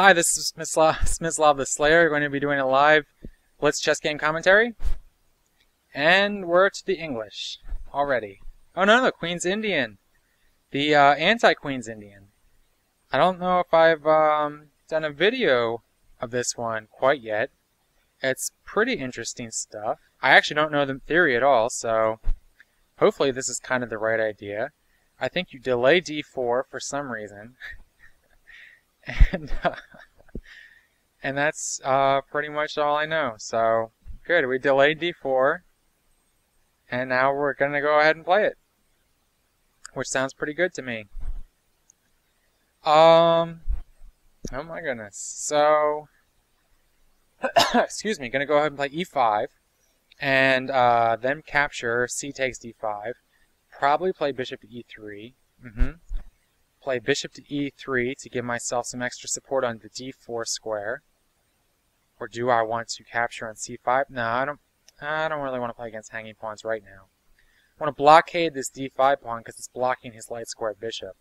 Hi, this is Smislav the Slayer. We're going to be doing a live Blitz chess game commentary. And we're to the English already. Oh no, Queen's Indian. The anti-Queen's Indian. I don't know if I've done a video of this one quite yet. It's pretty interesting stuff. I actually don't know the theory at all, so hopefully this is kind of the right idea. I think you delay d4 for some reason. And that's pretty much all I know. So good, we delayed d4, and now we're gonna go ahead and play it, which sounds pretty good to me. Oh my goodness. So excuse me, gonna go ahead and play e5, and then capture c takes d5. Probably play bishop to e3. Play bishop to e3 to give myself some extra support on the d4 square. Or do I want to capture on c5? No, I don't really want to play against hanging pawns right now. I want to blockade this d5 pawn because it's blocking his light square bishop.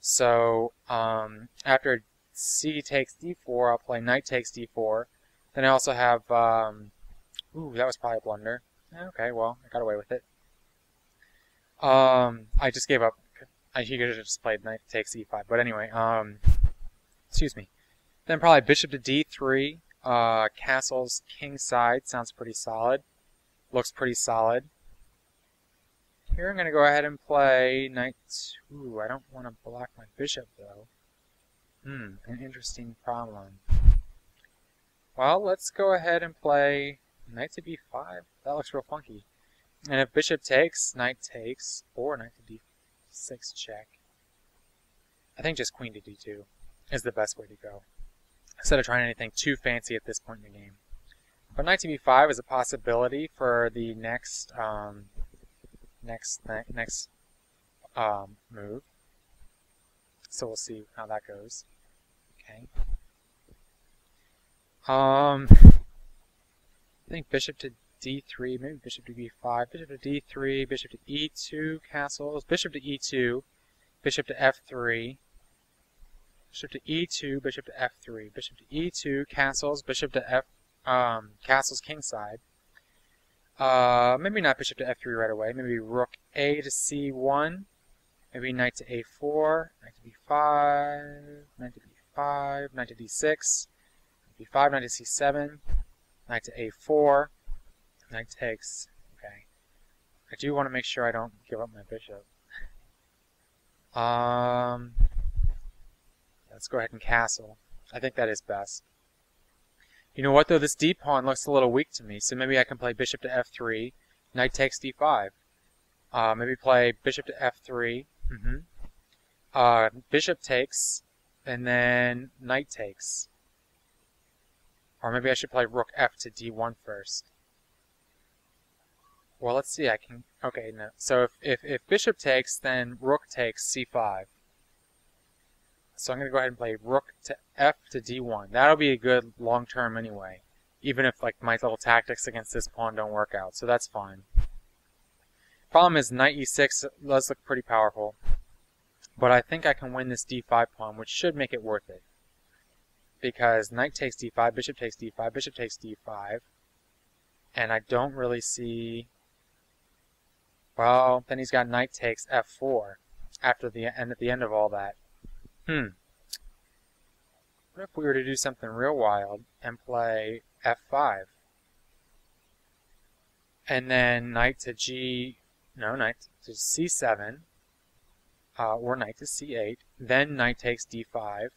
So after c takes d4, I'll play knight takes d4. Then I also have ooh, that was probably a blunder. Okay, well, I got away with it. I just gave up. I could have just played knight takes e5, but anyway, excuse me. Then probably bishop to d3, castles king side, sounds pretty solid. Looks pretty solid. Here I'm going to go ahead and play knight, ooh, I don't want to block my bishop though. An interesting problem. Well, let's go ahead and play knight to b5. That looks real funky. And if bishop takes, knight takes, or knight to d6 check. I think just queen to d2 is the best way to go, instead of trying anything too fancy at this point in the game. But knight to b5 is a possibility for the next move. So we'll see how that goes. Okay. I think bishop to d3, maybe bishop to b5, bishop to d3, bishop to e2, castles, bishop to e2, bishop to f3, bishop to e2, bishop to f3, bishop to e2, castles, bishop to castles kingside. Maybe not bishop to f3 right away, maybe rook a to c1, maybe knight to a4, knight to b5, knight to b5, knight to d6, b5, knight to c7, knight to a4, knight takes. Okay. I do want to make sure I don't give up my bishop. Let's go ahead and castle. I think that is best. You know what though, this d pawn looks a little weak to me, so maybe I can play bishop to f3, knight takes d5. Maybe play bishop to f3, bishop takes, and then knight takes. Or maybe I should play rook f to d1 first. Well, let's see, I can, okay, no. So if bishop takes, then rook takes c5. So I'm going to go ahead and play rook to f to d1. That'll be a good long term anyway, even if like my little tactics against this pawn don't work out, so that's fine. Problem is knight e6 does look pretty powerful, but I think I can win this d5 pawn, which should make it worth it. Because knight takes d5, bishop takes d5, bishop takes d5, and I don't really see... Well, then he's got knight takes f4 after the end. At the end of all that, what if we were to do something real wild and play f5, and then knight to knight to c7, or knight to c8, then knight takes d5.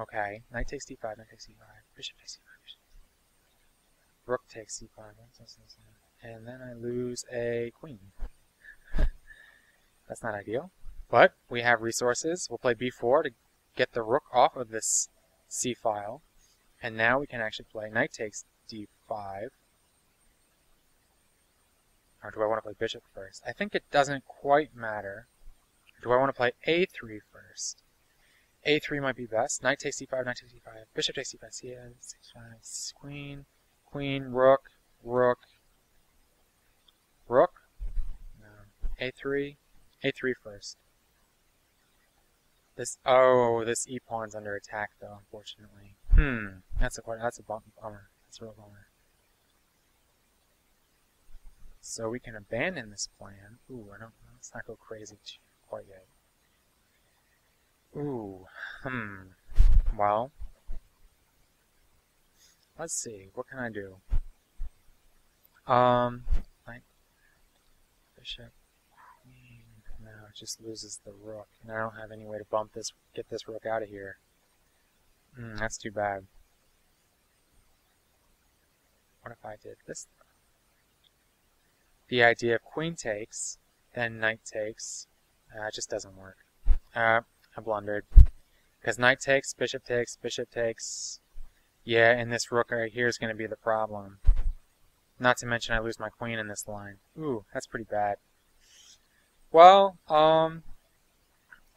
Okay, knight takes d5, knight takes c5, bishop takes c5, bishop. Rook takes c5. And then I lose a queen. That's not ideal. But we have resources. We'll play b4 to get the rook off of this c file. And now we can actually play knight takes d5. Or do I want to play bishop first? I think it doesn't quite matter. Do I want to play a3 first? a3 might be best. Knight takes d5, knight takes d5, bishop takes d5, c5, queen, queen, rook, rook, rook, no, a3 first. This e-pawn's under attack though, unfortunately. That's a bummer. That's a real bummer. So we can abandon this plan. Ooh, let's not go crazy quite yet. Ooh, well, let's see. What can I do? Knight, bishop, queen. No, it just loses the rook, and I don't have any way to get this rook out of here. That's too bad. What if I did this? The idea of queen takes, then knight takes, it just doesn't work. I blundered. Because knight takes, bishop takes, bishop takes. Yeah, and this rook right here is going to be the problem. Not to mention I lose my queen in this line. Ooh, that's pretty bad. Well, I'm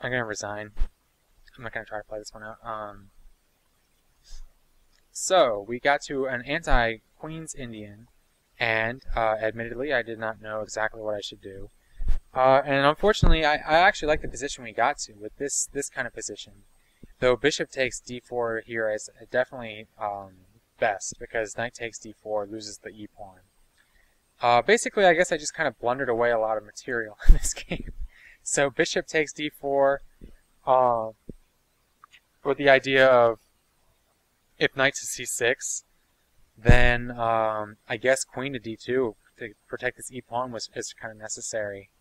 going to resign. I'm not going to try to play this one out. So, we got to an anti-Queen's Indian, and admittedly, I did not know exactly what I should do. And unfortunately, I actually like the position we got to with this kind of position. Though bishop takes d4 here is definitely best, because knight takes d4 loses the e-pawn. Basically, I guess I just kind of blundered away a lot of material in this game. So bishop takes d4 with the idea of if knight to c6, then I guess queen to d2 to protect this e-pawn is kind of necessary.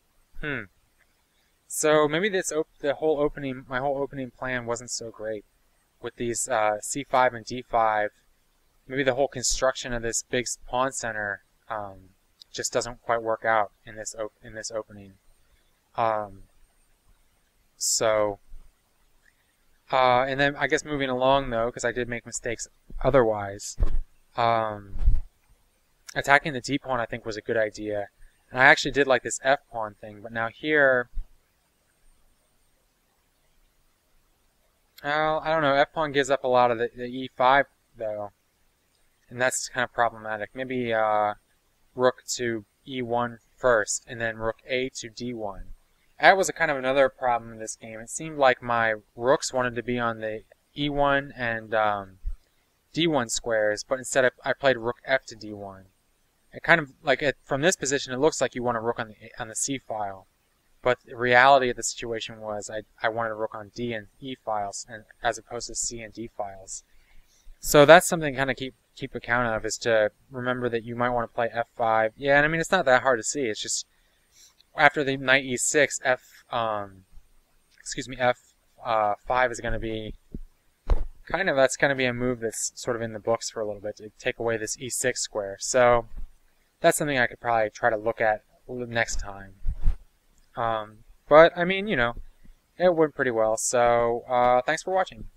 So maybe my whole opening plan wasn't so great with these c5 and d5. Maybe the whole construction of this big pawn center just doesn't quite work out in this opening. And then I guess moving along though, because I did make mistakes otherwise. Attacking the d-pawn I think was a good idea. And I actually did like this f-pawn thing, but now here... Well, I don't know, f-pawn gives up a lot of the e5 though. And that's kind of problematic. Maybe rook to e1 first, and then rook a to d1. That was kind of another problem in this game. It seemed like my rooks wanted to be on the e1 and d1 squares, but instead I played rook f to d1. It kind of like from this position, it looks like you want a rook on the c file, but the reality of the situation was I wanted a rook on d and e files, and as opposed to c and d files. So that's something to kind of keep account of, is to remember that you might want to play f5. Yeah, and I mean it's not that hard to see. It's just after the knight e6, f5 is going to be that's going to be a move that's sort of in the books for a little bit to take away this e6 square. So that's something I could probably try to look at next time. But I mean, you know, it went pretty well. So thanks for watching.